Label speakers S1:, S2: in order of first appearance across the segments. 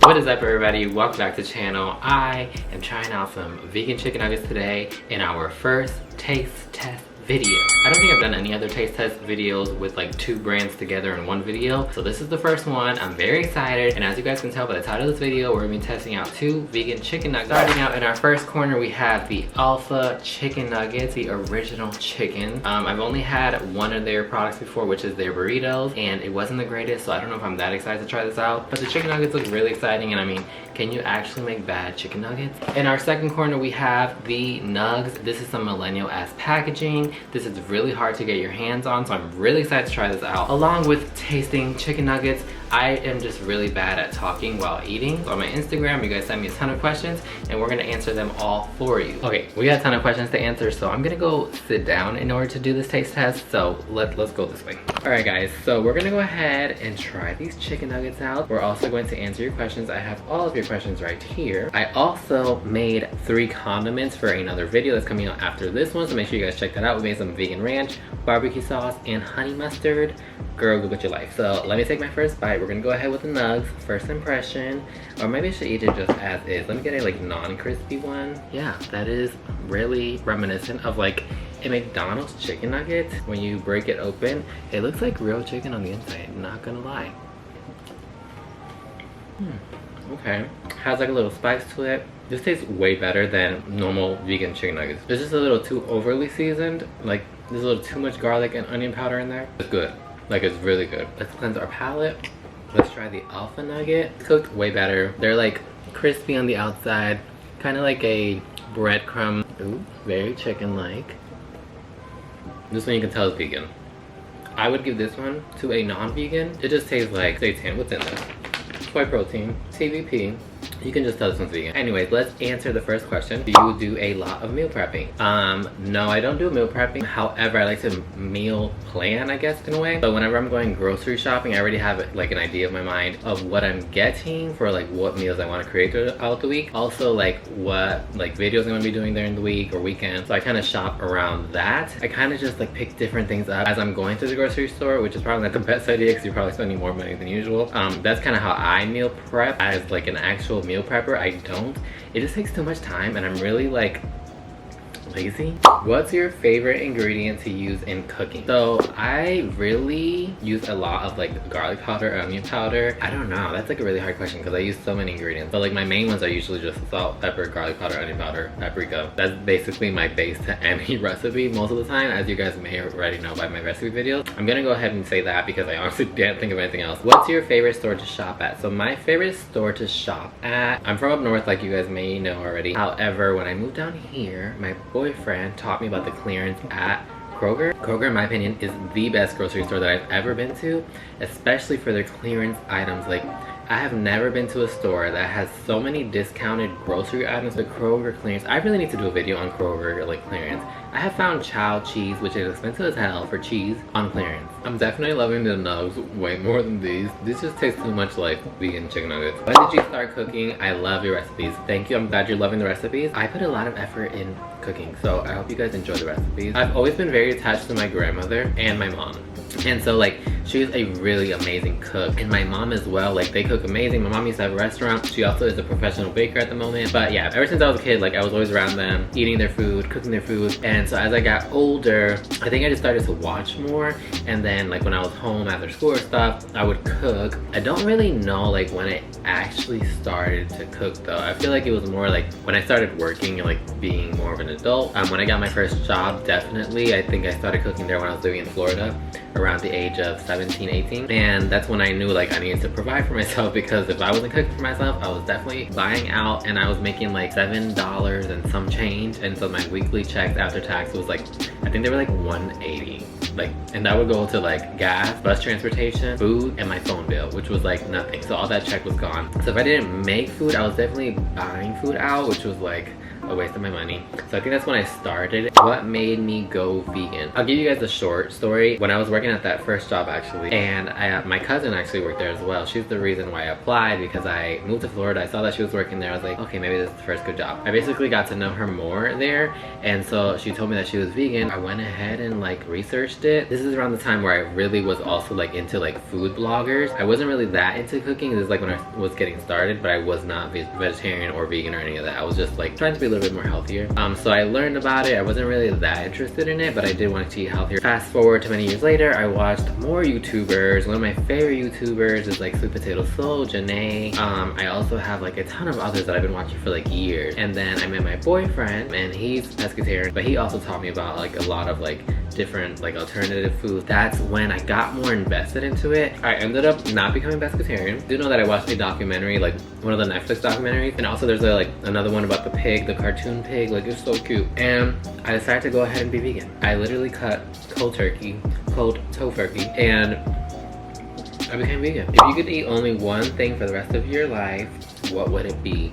S1: What is up, everybody? Welcome back to the channel. I am trying out some vegan chicken nuggets today in our first taste test video. I don't think I've done any other taste test videos with like two brands together in one video. So this is the first one. I'm very excited. And as you guys can tell by the title of this video, we're gonna be testing out two vegan chicken nuggets. Starting out in our first corner, we have the Alpha chicken nuggets, the original chicken. I've only had one of their products before, which is their burritos, and it wasn't the greatest. So I don't know if I'm that excited to try this out, but the chicken nuggets look really exciting. And I mean, can you actually make bad chicken nuggets? In our second corner, we have the NUGGS. This is some millennial ass packaging. This is really hard to get your hands on, so I'm really excited to try this out. Along with tasting chicken nuggets, I am just really bad at talking while eating. So on my Instagram, you guys sent me a ton of questions and we're gonna answer them all for you. Okay, we got a ton of questions to answer, so I'm gonna go sit down in order to do this taste test. So let's go this way. All right guys, so we're gonna go ahead and try these chicken nuggets out. We're also going to answer your questions. I have all of your questions right here. I also made 3 condiments for another video that's coming out after this one, so make sure you guys check that out. We made some vegan ranch, barbecue sauce, and honey mustard. Girl, go get your life. So let me take my first bite. We're gonna go ahead with the NUGGS, first impression. Or maybe I should eat it just as is. Let me get a like non-crispy one. Yeah, that is really reminiscent of like a McDonald's chicken nugget. When you break it open, it looks like real chicken on the inside, not gonna lie. Okay, has like a little spice to it. This tastes way better than normal vegan chicken nuggets. It's just a little too overly seasoned. Like there's a little too much garlic and onion powder in there. It's good. Like, it's really good. Let's cleanse our palate. Let's try the Alpha nugget. It's cooked way better. They're like crispy on the outside, kind of like a breadcrumb. Ooh, very chicken-like. This one you can tell is vegan. I would give this one to a non-vegan. It just tastes like seitan. What's in this? Soy protein, TVP. You can just tell this one's vegan. Anyways, let's answer the first question. Do you do a lot of meal prepping? No, I don't do meal prepping. However, I like to meal plan, I guess, in a way. So whenever I'm going grocery shopping, I already have like an idea of my mind of what I'm getting for like what meals I want to create throughout the week. Also like what like videos I'm gonna be doing during the week or weekend. So I kind of shop around that. I kind of just like pick different things up as I'm going to the grocery store, which is probably not the best idea because you're probably spending more money than usual. That's kind of how I meal prep as like an actual meal prepper. I don't. It just takes too much time and I'm really like lazy. What's your favorite ingredient to use in cooking? So I really use a lot of like garlic powder, onion powder. I don't know, that's like a really hard question because I use so many ingredients. But like my main ones are usually just salt, pepper, garlic powder, onion powder, paprika. That's basically my base to any recipe most of the time, as you guys may already know by my recipe videos. I'm gonna go ahead and say that because I honestly didn't think of anything else. What's your favorite store to shop at? So my favorite store to shop at, I'm from up north like you guys may know already. However, when I moved down here, my boyfriend taught me about the clearance at Kroger. Kroger, in my opinion, is the best grocery store that I've ever been to, especially for their clearance items. Like, I have never been to a store that has so many discounted grocery items. The Kroger clearance, I really need to do a video on Kroger like clearance. I have found child cheese, which is expensive as hell for cheese, on clearance. I'm definitely loving the NUGGS way more than these. This just tastes too much like vegan chicken nuggets. When did you start cooking? I love your recipes. Thank you, I'm glad you're loving the recipes. I put a lot of effort in cooking, so I hope you guys enjoy the recipes. I've always been very attached to my grandmother and my mom. And so like, she was a really amazing cook. And my mom as well, like they cook amazing. My mom used to have a restaurant. She also is a professional baker at the moment. But yeah, ever since I was a kid, like I was always around them, eating their food, cooking their food. And so as I got older, I think I just started to watch more. And then like when I was home after school or stuff, I would cook. I don't really know like when I actually started to cook though. I feel like it was more like when I started working and like being more of an adult. When I got my first job, definitely. I think I started cooking there when I was living in Florida around the age of 17, 18. And that's when I knew like I needed to provide for myself, because if I wasn't cooking for myself, I was definitely buying out, and I was making like $7 and some change. And so my weekly checks after tax was like, I think they were like $180. Like, and that would go to like gas, bus transportation, food, and my phone bill, which was like nothing. So all that check was gone. So if I didn't make food, I was definitely buying food out, which was like a waste of my money. So I think that's when I started. What made me go vegan? I'll give you guys a short story. When I was working at that first job actually, and my cousin actually worked there as well. She's the reason why I applied, because I moved to Florida. I saw that she was working there. I was like, okay, maybe this is the first good job. I basically got to know her more there, and so she told me that she was vegan. I went ahead and like researched it. This is around the time where I really was also like into like food bloggers. I wasn't really that into cooking. This is like when I was getting started, but I was not vegetarian or vegan or any of that. I was just like trying to be a little bit more healthier. So I learned about it. I wasn't really that interested in it, but I did want to eat healthier. Fast forward to many years later, I watched more YouTubers. One of my favorite YouTubers is like Sweet Potato Soul, Janae. I also have like a ton of others that I've been watching for like years. And then I met my boyfriend, and he's pescatarian, but he also taught me about like a lot of like different like alternative foods. That's when I got more invested into it. I ended up not becoming pescatarian. I do know that I watched a documentary, like one of the Netflix documentaries, and also there's like another one about the pig, the cartoon pig. Like, it's so cute. And I decided to go ahead and be vegan. I literally cut cold tofurkey, and I became vegan. If you could eat only one thing for the rest of your life, what would it be?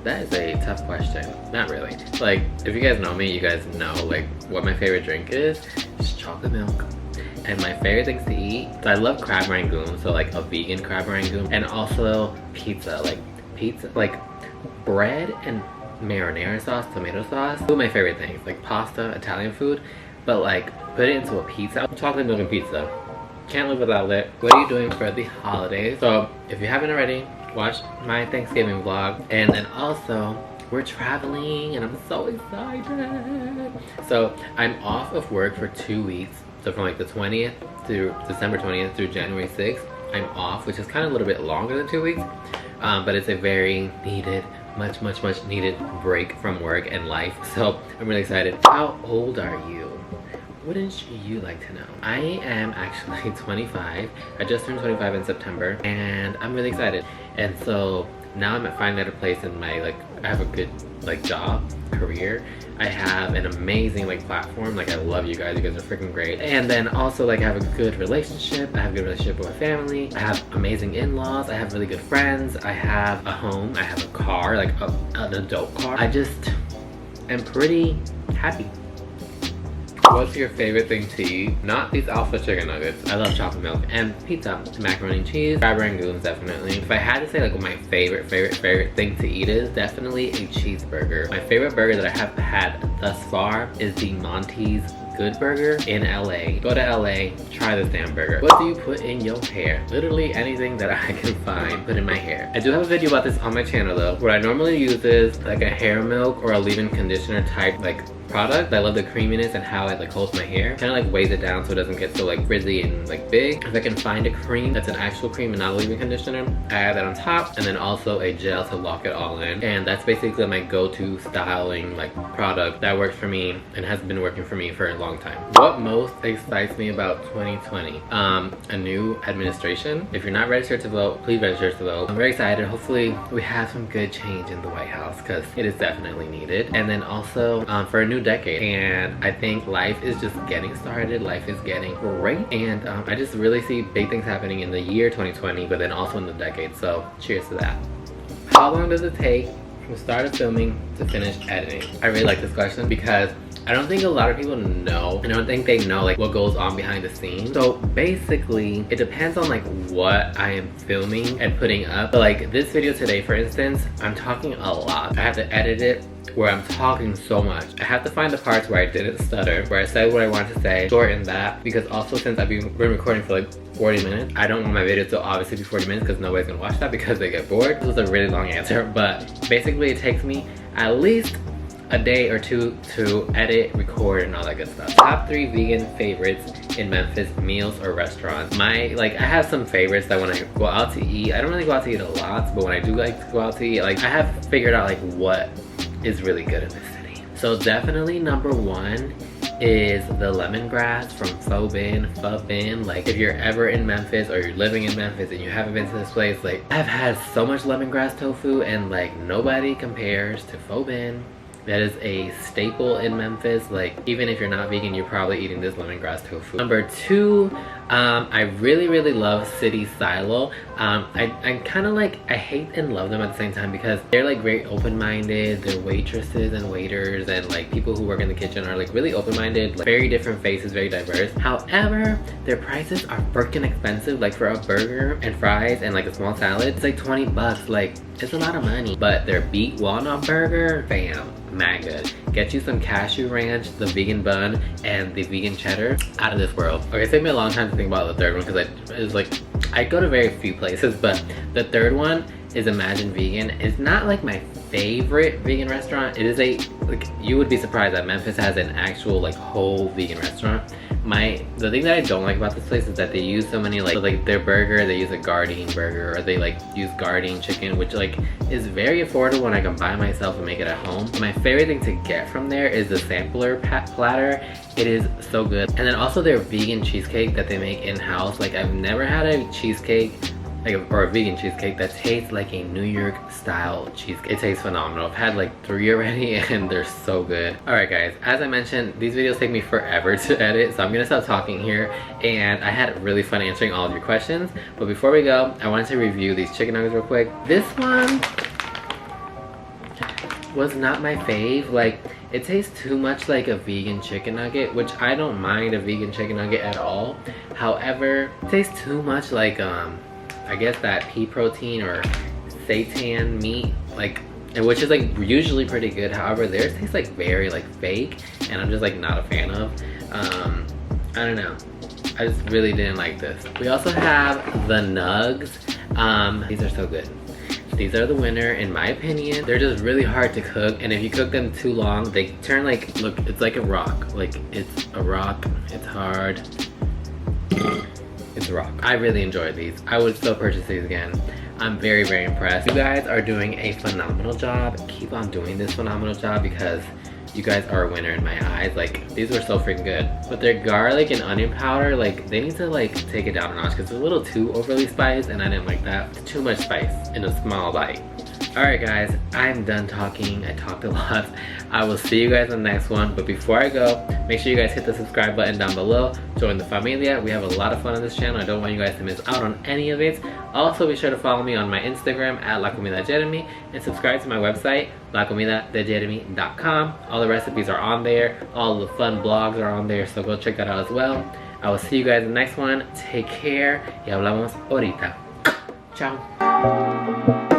S1: That is a tough question. Not really. Like, if you guys know me, you guys know like what my favorite drink is. It's chocolate milk. And my favorite things to eat, so I love crab rangoon, so like a vegan crab rangoon, and also pizza, like bread and marinara sauce, tomato sauce. Two of my favorite things, like pasta, Italian food, but like put it into a pizza. Chocolate milk and pizza. Can't live without it. What are you doing for the holidays? So if you haven't already, watch my Thanksgiving vlog. And then also, we're traveling and I'm so excited. So I'm off of work for 2 weeks. So from like the 20th through December 20th through January 6th, I'm off, which is kind of a little bit longer than 2 weeks. But it's a very needed, much needed break from work and life. So I'm really excited. How old are you? Wouldn't you like to know? I am actually 25. I just turned 25 in September, and I'm really excited. And so now I'm finally at a place in my, like, I have a good like job, career. I have an amazing like platform. Like, I love you guys. You guys are freaking great. And then also like I have a good relationship. I have a good relationship with my family. I have amazing in-laws. I have really good friends. I have a home. I have a car, like an adult car. I just am pretty happy. What's your favorite thing to eat? Not these Alpha chicken nuggets. I love chocolate milk and pizza, macaroni and cheese, crab rangoons, definitely. If I had to say like what my favorite thing to eat is, definitely a cheeseburger. My favorite burger that I have had thus far is the Monty's Good Burger in LA. Go to LA, try this damn burger. What do you put in your hair? Literally anything that I can find, put in my hair. I do have a video about this on my channel though. What I normally use is like a hair milk or a leave-in conditioner type like product. I love the creaminess and how it like holds my hair. Kind of like weighs it down so it doesn't get so like frizzy and like big. If I can find a cream that's an actual cream and not a leave-in conditioner, I add that on top, and then also a gel to lock it all in. And that's basically my go-to styling like product that works for me and has been working for me for a long time. What most excites me about 2020? A new administration. If you're not registered to vote, please register to vote. I'm very excited. Hopefully we have some good change in the White House, because it is definitely needed. And then also for a new decade, and I think life is just getting started. Life is getting great, and I just really see big things happening in the year 2020, but then also in the decade. So cheers to that. How long does it take from start of filming to finish editing? I really like this question because I don't think a lot of people know. I don't think they know like what goes on behind the scenes. So basically, it depends on like what I am filming and putting up. So like this video today, for instance, I'm talking a lot. I have to edit it where I'm talking so much. I have to find the parts where I didn't stutter, where I said what I wanted to say, shorten that, because also since I've been recording for like 40 minutes, I don't want my video to obviously be 40 minutes because nobody's gonna watch that because they get bored. This was a really long answer, but basically it takes me at least a day or two to edit, record, and all that good stuff. Top 3 vegan favorites in Memphis, meals or restaurants. I have some favorites that when I go out to eat, I don't really go out to eat a lot, but when I do like to go out to eat, like I have figured out like what is really good in this city. So definitely number 1 is the lemongrass from Pho Bin. Like if you're ever in Memphis or you're living in Memphis and you haven't been to this place, like I've had so much lemongrass tofu and like nobody compares to Pho Bin. That is a staple in Memphis. Like even if you're not vegan, you're probably eating this lemongrass tofu. Number 2, I really love City Silo. I kind of like, I hate and love them at the same time because they're like very open-minded. Their waitresses and waiters and like people who work in the kitchen are like really open-minded, like very different faces, very diverse. However, their prices are freaking expensive. Like for a burger and fries and like a small salad, it's like 20 bucks. Like it's a lot of money. But their beet walnut burger, bam, mad good. Get you some cashew ranch, the vegan bun, and the vegan cheddar. Out of this world. Okay, it took me a long time to think about the third one because I go to very few places, but the third one is Imagine Vegan. It's not like my favorite vegan restaurant. It is like, you would be surprised that Memphis has an actual like whole vegan restaurant. The thing that I don't like about this place is that they use so many like their burger, they use a Gardein burger, or they like use Gardein chicken, which like is very affordable when I can buy myself and make it at home. My favorite thing to get from there is the sampler platter. It is so good. And then also their vegan cheesecake that they make in-house. Like I've never had a cheesecake or a vegan cheesecake that tastes like a New York style cheesecake. It tastes phenomenal. I've had like 3 already and they're so good. Alright guys, as I mentioned, these videos take me forever to edit, so I'm gonna stop talking here, and I had really fun answering all of your questions. But before we go, I wanted to review these chicken nuggets real quick. This one was not my fave. Like, it tastes too much like a vegan chicken nugget, which I don't mind a vegan chicken nugget at all. However, it tastes too much like I guess that pea protein or seitan meat, like, which is like usually pretty good. However, theirs tastes like very like fake, and I'm just like not a fan of. I don't know. I just really didn't like this. We also have the NUGGS. These are so good. These are the winner in my opinion. They're just really hard to cook, and if you cook them too long, they turn like, look, it's like a rock. Like it's a rock, it's hard. It's a rock. I really enjoyed these. I would still purchase these again. I'm very impressed. You guys are doing a phenomenal job. Keep on doing this phenomenal job because you guys are a winner in my eyes. Like, these were so freaking good. But their garlic and onion powder, like, they need to like take it down a notch because it's a little too overly spiced, and I didn't like that. It's too much spice in a small bite. Alright guys, I'm done talking. I talked a lot. I will see you guys in the next one. But before I go, make sure you guys hit the subscribe button down below. Join the familia. We have a lot of fun on this channel. I don't want you guys to miss out on any of it. Also, be sure to follow me on my Instagram at lacomidadejeremie, and subscribe to my website, lacomidadejeremie.com. All the recipes are on there. All the fun blogs are on there, so go check that out as well. I will see you guys in the next one. Take care. Y hablamos ahorita. Ciao.